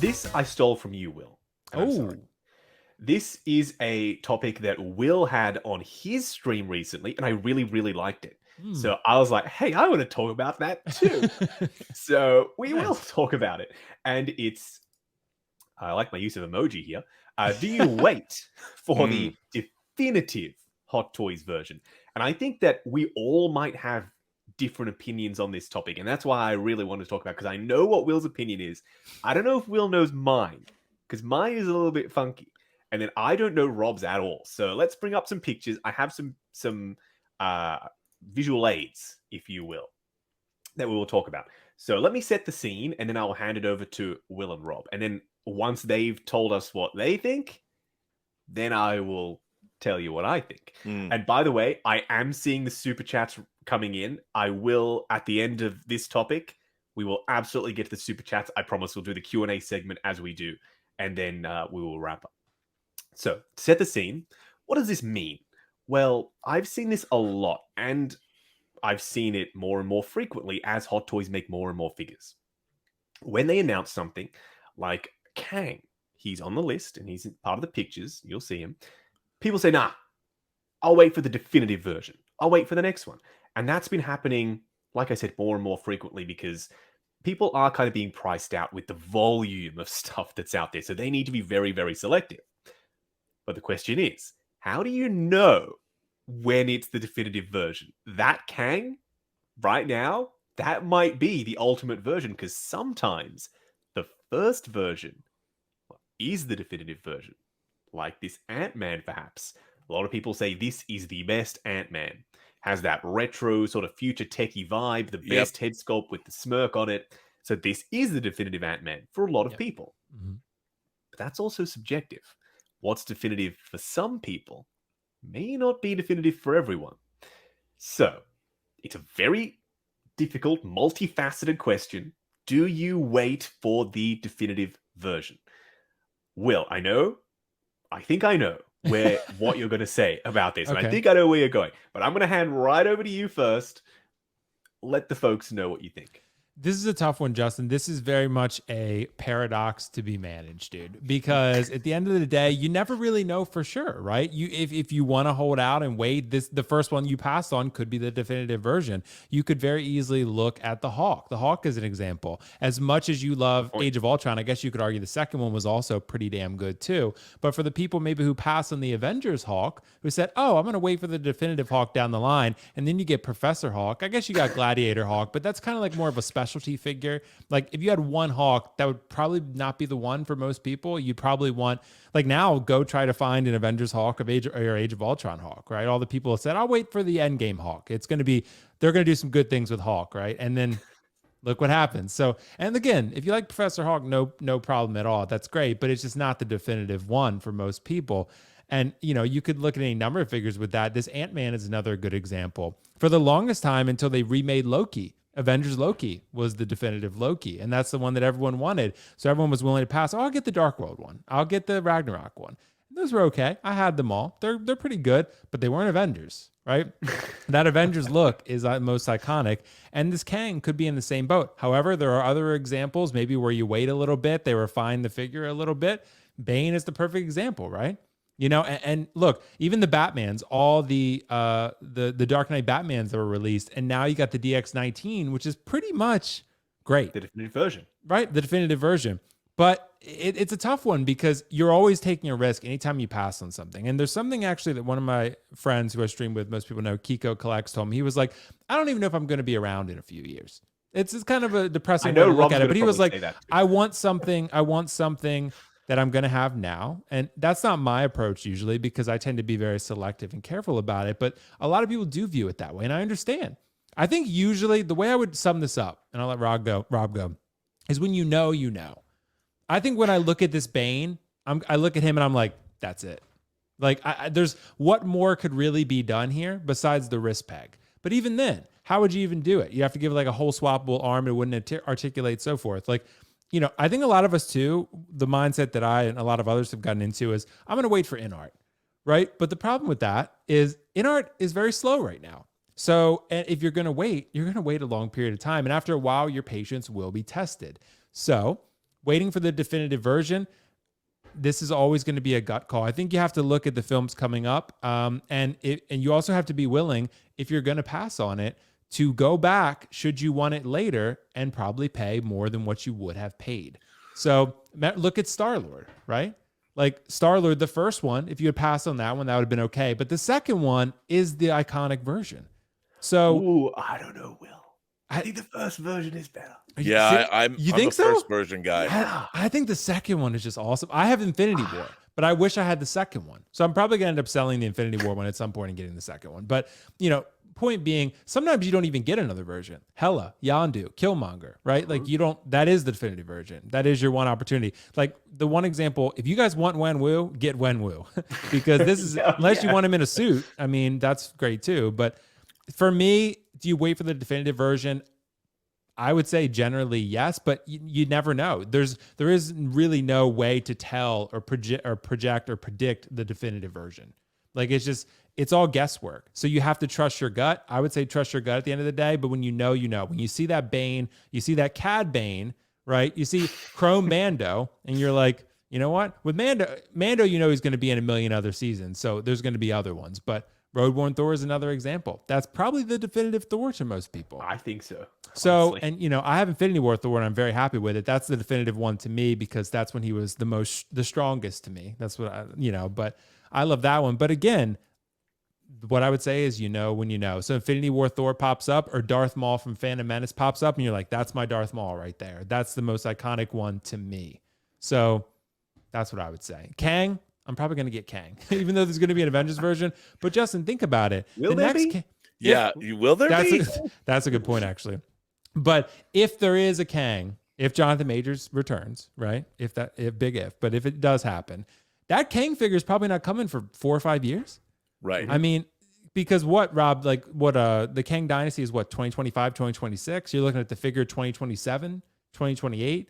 This I stole from you, Will. And I'm sorry. Oh, This is a topic that Will had on his stream recently, and I really, really liked it. hmm. So I was like, hey, I want to talk about that too. So we will Nice. talk about it. And it's, I like my use of emoji here. Do you wait for Mm. the definitive Hot Toys version? And I think that we all might have different opinions on this topic. And that's why I really want to talk about, because I know what Will's opinion is. I don't know if Will knows mine, because mine is a little bit funky. And then I don't know Rob's at all. So let's bring up some pictures. I have some visual aids, if you will, that we will talk about. So let me set the scene, and then I'll hand it over to Will and Rob. And then once they've told us what they think, then I will tell you what I think. Mm. And by the way, I am seeing the super chats coming in. I will, at the end of this topic, we will absolutely get to the super chats. I promise we'll do the Q&A segment as we do, and then we will wrap up. So, to set the scene, what does this mean? Well, I've seen this a lot, and I've seen it more and more frequently as Hot Toys make more and more figures. When they announce something like Kang, he's on the list and he's part of the pictures, you'll see him. People say, nah, I'll wait for the definitive version. I'll wait for the next one. And that's been happening, like I said, more and more frequently because people are kind of being priced out with the volume of stuff that's out there. So they need to be very, very selective. But the question is, how do you know when it's the definitive version? That Kang, right now, that might be the ultimate version because sometimes the first version is the definitive version. Like this Ant-Man, perhaps. A lot of people say this is the best Ant-Man. Has that retro sort of future techie vibe, the best head sculpt with the smirk on it. So this is the definitive Ant-Man for a lot of people. Mm-hmm. But that's also subjective. What's definitive for some people may not be definitive for everyone. So, it's a very difficult, multifaceted question. Do you wait for the definitive version? Will, I think I know what you're going to say about this. And I think I know where you're going. But I'm going to hand right over to you first. Let the folks know what you think. This is a tough one, Justin. This is very much a paradox to be managed, dude. Because at the end of the day, you never really know for sure, right? If you want to hold out and wait, the first one you passed on could be the definitive version. You could very easily look at the Hawk. The Hawk is an example. As much as you love Age of Ultron, I guess you could argue the second one was also pretty damn good too. But for the people maybe who passed on the Avengers Hawk, who said, "Oh, I'm going to wait for the definitive Hawk down the line," and then you get Professor Hawk. I guess you got Gladiator Hawk, but that's kind of like more of a specialty figure. Like if you had one Hawk, that would probably not be the one for most people. You'd probably want, like now, go try to find an Avengers Hawk or Age of Ultron Hawk, right? All the people said, "I'll wait for the Endgame Hawk. It's going to be, they're going to do some good things with Hawk," right? And then look what happens. So, and again, if you like Professor Hawk, no problem at all. That's great, but it's just not the definitive one for most people. And, you know, you could look at any number of figures with that. This Ant-Man is another good example. For the longest time, until they remade Loki, Avengers Loki was the definitive Loki, and that's the one that everyone wanted. So everyone was willing to pass. Oh, I'll get the Dark World one. I'll get the Ragnarok one. Those were okay. I had them all. They're pretty good, but they weren't Avengers, right? That Avengers look is most iconic, and this Kang could be in the same boat. However, there are other examples, maybe where you wait a little bit, they refine the figure a little bit. Bane is the perfect example, right? You know, and look, even the Batmans, all the Dark Knight Batmans that were released, and now you got the DX19, which is pretty much great. The definitive version. Right, the definitive version. But it's a tough one because you're always taking a risk anytime you pass on something. And there's something actually that one of my friends who I stream with, most people know, Kiko Collects, told me. He was like, I don't even know if I'm going to be around in a few years. It's kind of a depressing way to look at it. But he was like, I want something that I'm going to have now. And that's not my approach usually because I tend to be very selective and careful about it. But a lot of people do view it that way. And I understand. I think usually the way I would sum this up, and I'll let Rob go, is when you know, you know. I think when I look at this Bane, I look at him and I'm like, that's it. Like there's what more could really be done here besides the wrist peg. But even then, how would you even do it? You have to give it like a whole swappable arm. It wouldn't articulate, so forth. Like, you know, I think a lot of us too, the mindset that I and a lot of others have gotten into is I'm going to wait for InArt, right? But the problem with that is InArt is very slow right now. So and if you're going to wait, you're going to wait a long period of time. And after a while, your patience will be tested. So waiting for the definitive version, this is always going to be a gut call. I think you have to look at the films coming up, and you also have to be willing, if you're going to pass on it, to go back should you want it later and probably pay more than what you would have paid. So look at Star-Lord, right? Like Star-Lord, the first one, if you had passed on that one, that would have been okay. But the second one is the iconic version. So, ooh, I don't know, Will. I think the first version is better. Yeah, I'm think a so? first version guy. Yeah. I think the second one is just awesome. I have Infinity War, but I wish I had the second one. So I'm probably going to end up selling the Infinity War one at some point and getting the second one. But, point being, sometimes you don't even get another version. Hela, Yondu, Killmonger, right? Like that is the definitive version. That is your one opportunity. Like the one example, if you guys want Wenwu, get Wenwu. Because this is, unless you want him in a suit, I mean, that's great too. But for me, do you wait for the definitive version? I would say generally yes, but you never know. There is really no way to tell or project or predict the definitive version. Like it's all guesswork. So you have to trust your gut. I would say trust your gut at the end of the day. But when you know, when you see that Bane, you see that Cad Bane, right? You see Chrome Mando, and you're like, you know what? With Mando, he's going to be in a million other seasons. So there's going to be other ones, but Road-Worn Thor is another example. That's probably the definitive Thor to most people. I think so. So, honestly. and I have Infinity War Thor, and I'm very happy with it. That's the definitive one to me because that's when he was the strongest to me. That's what but I love that one. But again, what I would say is, when you know. So Infinity War Thor pops up, or Darth Maul from Phantom Menace pops up, and you're like, that's my Darth Maul right there. That's the most iconic one to me. So that's what I would say. Kang, I'm probably going to get Kang, even though there's going to be an Avengers version. But Justin, think about it. Will there be? Will there be? That's a good point, actually. But if there is a Kang, if Jonathan Majors returns, right? If it does happen, that Kang figure is probably not coming for 4 or 5 years. Right. I mean, because the Kang Dynasty is 2025, 2026. You're looking at the figure 2027, 2028.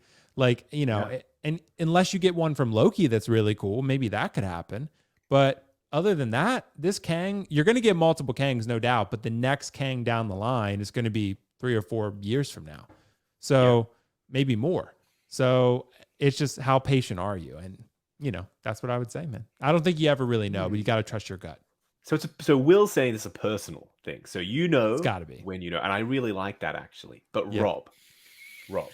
And unless you get one from Loki that's really cool, maybe that could happen. But other than that, this Kang, you're going to get multiple Kangs, no doubt. But the next Kang down the line is going to be 3 or 4 years from now. So maybe more. So it's just how patient are you? And, that's what I would say, man. I don't think you ever really know, but you got to trust your gut. So Will's saying it's a personal thing. So it's got to be when and I really like that actually. But yeah. Rob,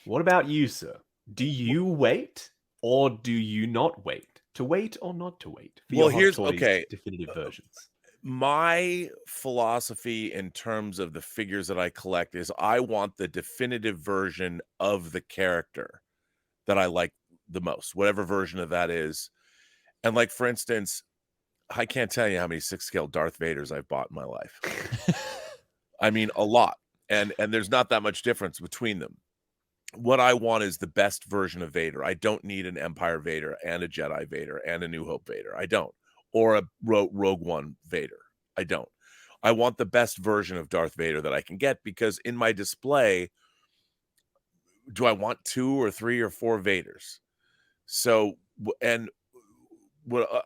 what about you, sir? Do you wait or do you not wait? To wait or not to wait? Here's definitive versions. My philosophy in terms of the figures that I collect is I want the definitive version of the character that I like the most, whatever version of that is. And like, for instance, I can't tell you how many 6-scale Darth Vaders I've bought in my life. I mean, a lot. And there's not that much difference between them. What I want is the best version of Vader. I don't need an Empire Vader and a Jedi Vader and a New Hope Vader. I don't. Or a Rogue One Vader. I don't. I want the best version of Darth Vader that I can get, because in my display, do I want 2 or 3 or 4 Vaders? So, and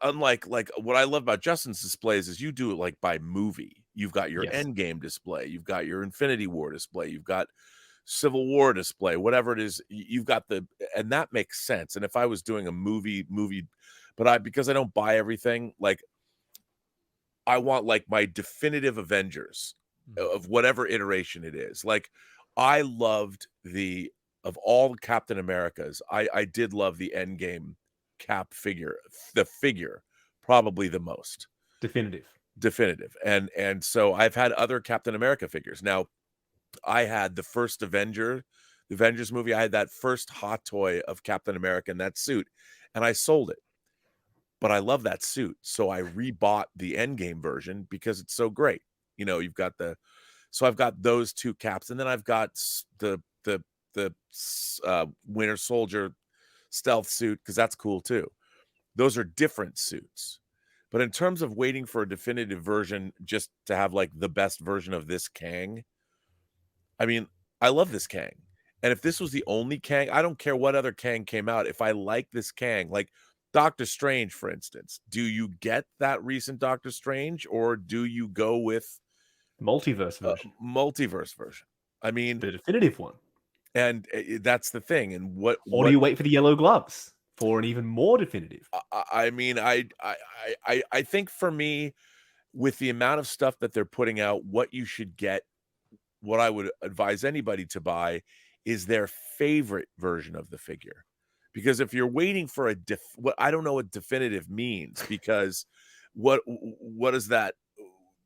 unlike what I love about Justin's displays is you do it like by movie. You've got your Endgame display, you've got your Infinity War display, you've got Civil War display, whatever it is, you've got and that makes sense. And if I was doing a movie, but because I don't buy everything, like I want like my definitive Avengers of whatever iteration it is. Like I loved of all Captain Americas, I did love the Endgame Cap figure, probably the most definitive. And so I've had other Captain America figures. Now I had the first the Avengers movie. I had that first hot toy of Captain America in that suit, and I sold it. But I love that suit, so I rebought the Endgame version because it's so great. You've got so I've got those 2 caps, and then I've got the Winter Soldier stealth suit, because that's cool too. Those are different suits. But in terms of waiting for a definitive version just to have like the best version of this Kang, I mean, I love this Kang. And if this was the only Kang, I don't care what other Kang came out. If I like this Kang, like Doctor Strange, for instance, do you get that recent Doctor Strange, or do you go with multiverse version? Multiverse version. I mean, the definitive one. And that's the thing. And Or do you wait for the yellow gloves for an even more definitive? I mean, I think for me, with the amount of stuff that they're putting out, what you should get, what I would advise anybody to buy is their favorite version of the figure. Because if you're waiting for what I don't know what definitive means, because what is that?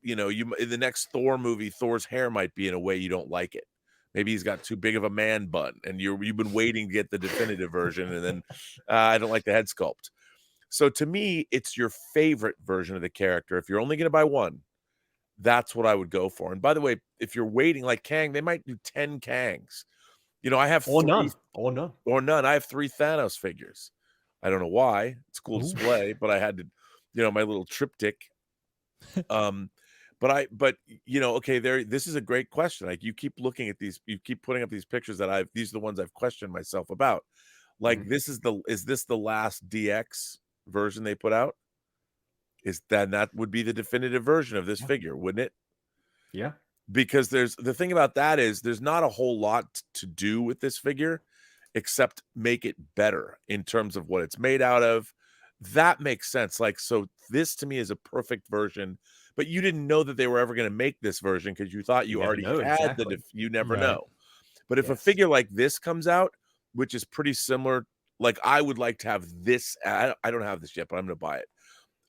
You know, in the next Thor movie, Thor's hair might be in a way you don't like it. Maybe he's got too big of a man bun, and you've been waiting to get the definitive version, and then I don't like the head sculpt. So to me, it's your favorite version of the character. If you're only going to buy one, that's what I would go for. And by the way, if you're waiting like Kang, they might do 10 Kangs. You know, I have Or 3 none. Or none. or none. I have 3 Thanos figures. I don't know why. It's a cool display, but I had to, my little triptych. But you know, okay, this is a great question. Like, you keep looking at these, you keep putting up these pictures that these are the ones I've questioned myself about. Like, is this the last DX version they put out? That would be the definitive version of this figure, wouldn't it? Yeah. Because the thing about that is there's not a whole lot to do with this figure except make it better in terms of what it's made out of. That makes sense. Like, so this to me is a perfect version, but you didn't know that they were ever going to make this version because you thought you never already know, had exactly. you never Right. know. But if a figure like this comes out, which is pretty similar, like, I would like to have this. I don't have this yet, but I'm going to buy it.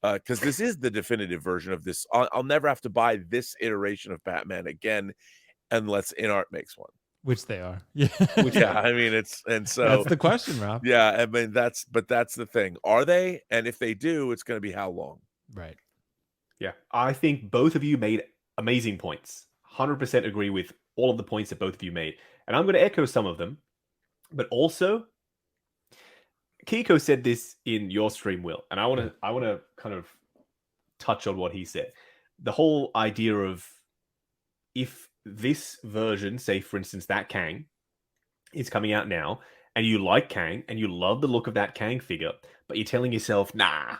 Because this is the definitive version of this. I'll never have to buy this iteration of Batman again unless InArt makes one. Which they are. Yeah. Yeah, I mean, so that's the question, Rob. Yeah, I mean, that's the thing. Are they? And if they do, it's going to be how long? Right. Yeah. I think both of you made amazing points. 100% agree with all of the points that both of you made. And I'm going to echo some of them. But also, Kiko said this in your stream, Will, and I want to kind of touch on what he said. The whole idea of, if this version, say for instance that Kang, is coming out now, and you like Kang and you love the look of that Kang figure, but you're telling yourself, nah,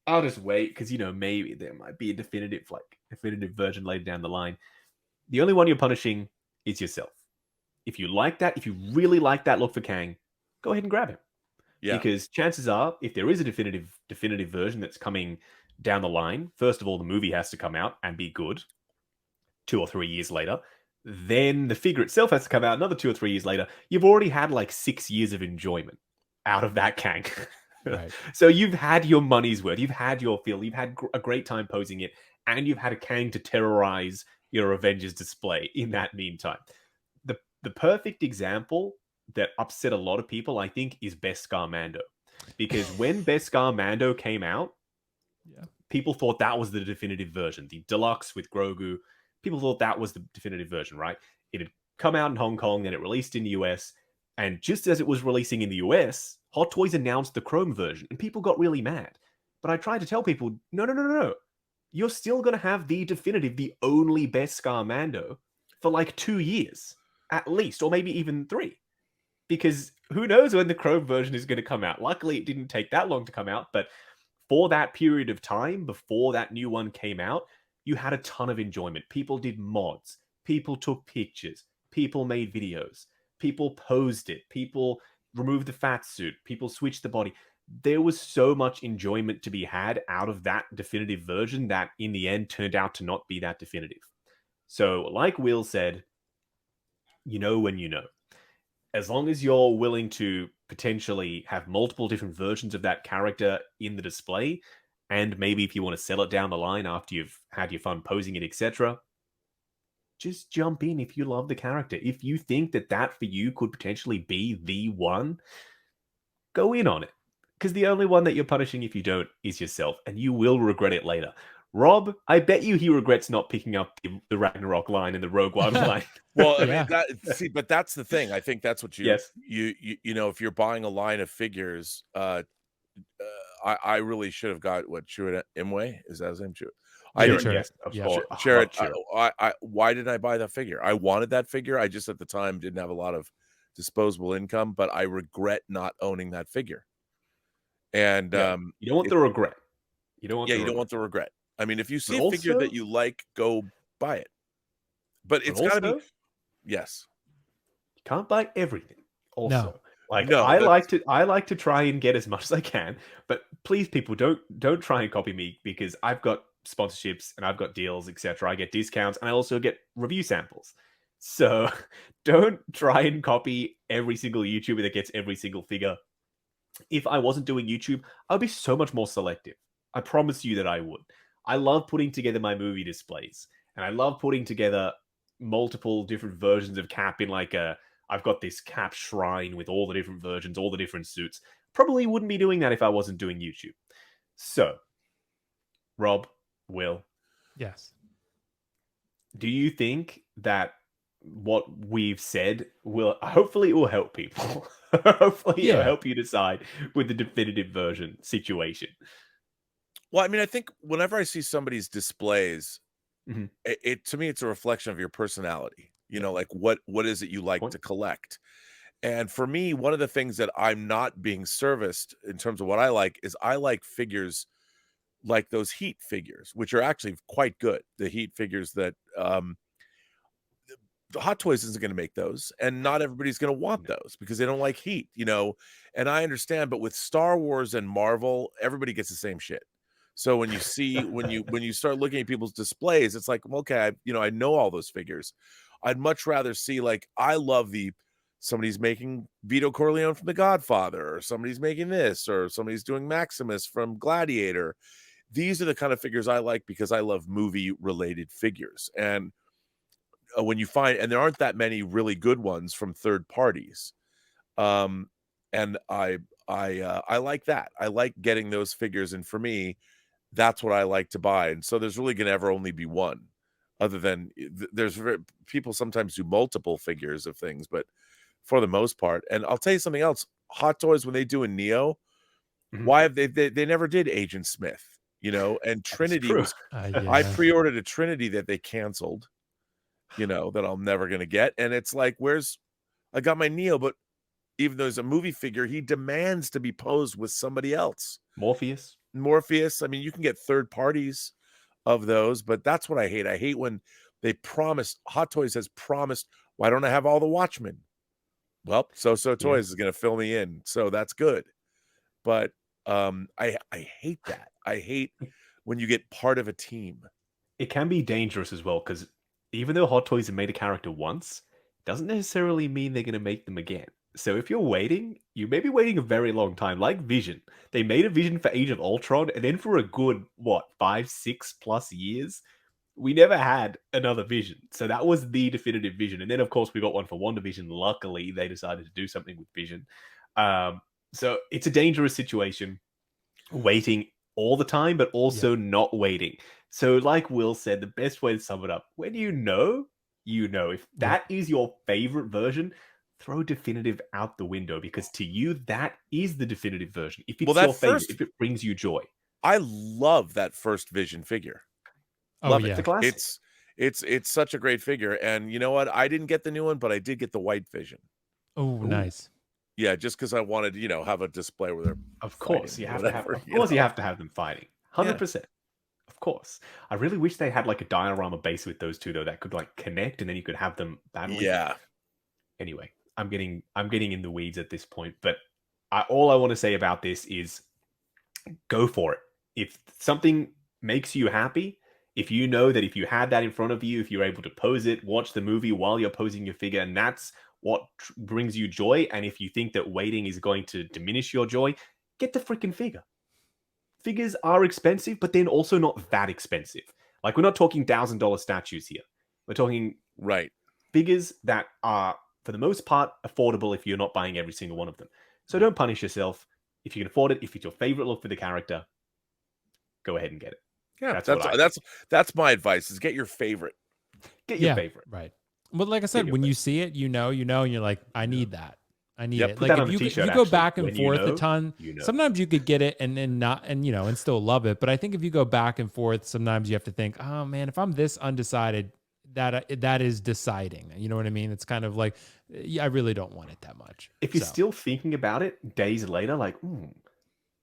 I'll just wait because maybe there might be a definitive version later down the line. The only one you're punishing is yourself. If you like that, if you really like that look for Kang, go ahead and grab him. Yeah. Because chances are, if there is a definitive version that's coming down the line, first of all, the movie has to come out and be good 2 or 3 years later. Then the figure itself has to come out another 2 or 3 years later. You've already had like 6 years of enjoyment out of that Kang. Right. So you've had your money's worth. You've had your fill. You've had a great time posing it. And you've had a Kang to terrorize your Avengers display in that meantime. The perfect example that upset a lot of people, I think, is Beskar Mando. Because when Beskar Mando came out, people thought that was the definitive version. The deluxe with Grogu, people thought that was the definitive version, right? It had come out in Hong Kong, then it released in the US. And just as it was releasing in the US, Hot Toys announced the Chrome version, and people got really mad. But I tried to tell people, no. You're still going to have the definitive, the only Beskar Mando for like 2 years, at least, or maybe even 3. Because who knows when the Chrome version is going to come out. Luckily, it didn't take that long to come out, but for that period of time before that new one came out, you had a ton of enjoyment. People did mods, people took pictures, people made videos, people posed it, people removed the fat suit, people switched the body. There was so much enjoyment to be had out of that definitive version that in the end turned out to not be that definitive. So like Will said, you know when you know. As long as you're willing to potentially have multiple different versions of that character in the display, and maybe if you want to sell it down the line after you've had your fun posing it, etc., just jump in if you love the character. If you think that for you could potentially be the one, go in on it. Because the only one that you're punishing if you don't is yourself, and you will regret it later. Rob, I bet you he regrets not picking up the Ragnarok line and the Rogue One line. Well, I mean, but that's the thing. I think that's what yes. You know, if you're buying a line of figures, I really should have got what Chirrut Imwe, is that his name? Yes. Why did I buy that figure? I wanted that figure. I just at the time didn't have a lot of disposable income, but I regret not owning that figure. And you don't want the regret. You don't want the regret. I mean, if you see a figure that you like, go buy it. But it's got to be. Yes. Can't buy everything. Also, No. like No, I like to try and get as much as I can, but please, people, don't try and copy me because I've got sponsorships and I've got deals, etc. I get discounts and I also get review samples. So don't try and copy every single YouTuber that gets every single figure. If I wasn't doing YouTube, I'd be so much more selective. I promise you that I would. I love putting together my movie displays, and I love putting together multiple different versions of Cap in like a. I've got this Cap shrine with all the different versions, all the different suits. Probably wouldn't be doing that if I wasn't doing YouTube. So, Rob, Will, Yes. do you think that what we've said will hopefully it will help people? Hopefully it'll Yeah. help you decide with the definitive version situation. Well, I mean, I think whenever I see somebody's displays, Mhm. it to me, it's a reflection of your personality. You Yeah. know, like what is it you like Point. to collect? And for me, one of the things that I'm not being serviced in terms of what I like is I like figures like those Heat figures, which are actually quite good. The Heat figures that Hot Toys isn't going to make those, and not everybody's going to want No. those because they don't like Heat, you know. And I understand, but with Star Wars and Marvel, everybody gets the same shit. So when you see when you start looking at people's displays, it's like, okay, I know all those figures. I'd much rather see, like, I love the somebody's making Vito Corleone from The Godfather, or somebody's making this, or somebody's doing Maximus from Gladiator. These are the kind of figures I like because I love movie related figures. And when you find, and there aren't that many really good ones from third parties, and I like that. I like getting those figures, and for me, that's what I like to buy. And so there's really going to ever only be one, other than people sometimes do multiple figures of things, but for the most part. And I'll tell you something else: Hot Toys, when they do a Neo, Mhm. why have they never did Agent Smith, you know? And That is Trinity true. was, I Yeah. pre-ordered a Trinity that they canceled, you know, that I'm never gonna get. And it's like, I got my Neo, but even though he's a movie figure, he demands to be posed with somebody else. Morpheus. Morpheus, I mean, you can get third parties of those, but that's what I hate. I hate when they promise, Hot Toys has promised, why don't I have all the Watchmen? Well, So Yeah. Toys is gonna fill me in, so that's good. But I hate that. I hate when you get part of a team. It can be dangerous as well because even though Hot Toys have made a character once, doesn't necessarily mean they're going to make them again. So if you're waiting, you may be waiting a very long time. Like Vision, they made a Vision for Age of Ultron, and then for a good what 5, 6+ years, we never had another Vision. So that was the definitive Vision. And then of course we got one for WandaVision. Luckily, they decided to do something with Vision. Um, so it's a dangerous situation waiting all the time, but also not waiting. So, like Will said, the best way to sum it up, when you know, you know. If that is your favorite version, throw definitive out the window because to you, that is the definitive version. If Well, it's your favorite, if it brings you joy, I love that first Vision figure. Oh Love it's a yeah. it. classic. It's such a great figure. And you know what? I didn't get the new one, but I did get the white Vision. Oh, Ooh, nice. Yeah, just because I wanted, have a display where they're of course, fighting you or have to have. whatever. Of course, you have to have them fighting. Yeah. 100%. Of course. I really wish they had like a diorama base with those two though that could like connect and then you could have them battling. Yeah. Anyway, I'm getting in the weeds at this point, but all I want to say about this is go for it. If something makes you happy, if you know that if you had that in front of you, if you're able to pose it, watch the movie while you're posing your figure, and that's what brings you joy, and if you think that waiting is going to diminish your joy, get the freaking figure. Figures are expensive, but then also not that expensive. Like we're not talking $1,000 statues here. We're talking Right. figures that are, for the most part, affordable if you're not buying every single one of them. So don't punish yourself. If you can afford it, if it's your favorite look for the character, go ahead and get it. Yeah. That's what I think. That's my advice: is get your favorite. Get your Yeah. favorite. Right. But like I Get said, your when you favorite. see it, and you're like, I need that. I need Yep. it. Put Like that if on a you t-shirt, you go actually. back and When you forth a know, ton, you know. sometimes you could get it and not and still love it. But I think if you go back and forth, sometimes you have to think, oh man, if I'm this undecided, that is deciding. You know what I mean? It's kind of like, I really don't want it that much. If you're So, still thinking about it days later, like,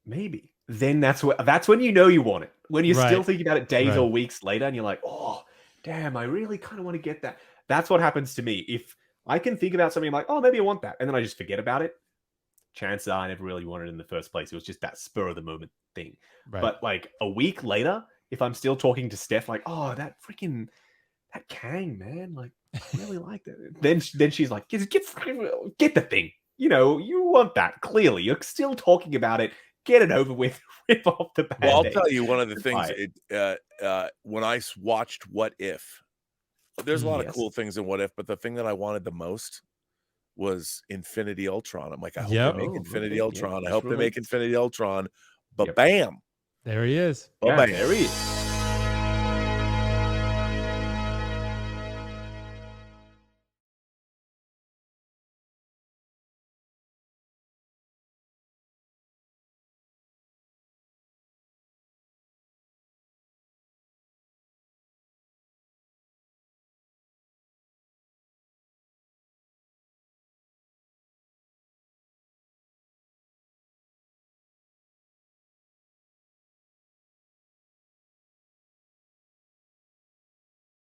maybe, then that's when you know you want it. When you're still right, thinking about it days right. or weeks later and you're like, oh, damn, I really kind of want to get that. That's what happens to me. If I can think about something like, oh, maybe I want that. And then I just forget about it. Chances are I never really wanted it in the first place. It was just that spur of the moment thing. Right. But like a week later, if I'm still talking to Steph, like, oh, that Kang, man, like, I really like that. Then she's like, get the thing. You know, you want that. Clearly, you're still talking about it. Get it over with. Rip off the Band-Aid. Well, I'll tell you one of the things. Goodbye. When I watched What If, there's a lot of Yes. cool things in What If, but the thing that I wanted the most was Infinity Ultron. I'm like, I hope Yep. they make Oh, Infinity okay, yeah, Ultron. I just hope they make released. Infinity Ultron. But Yep. bam, There he is. Yeah, bam. there he is.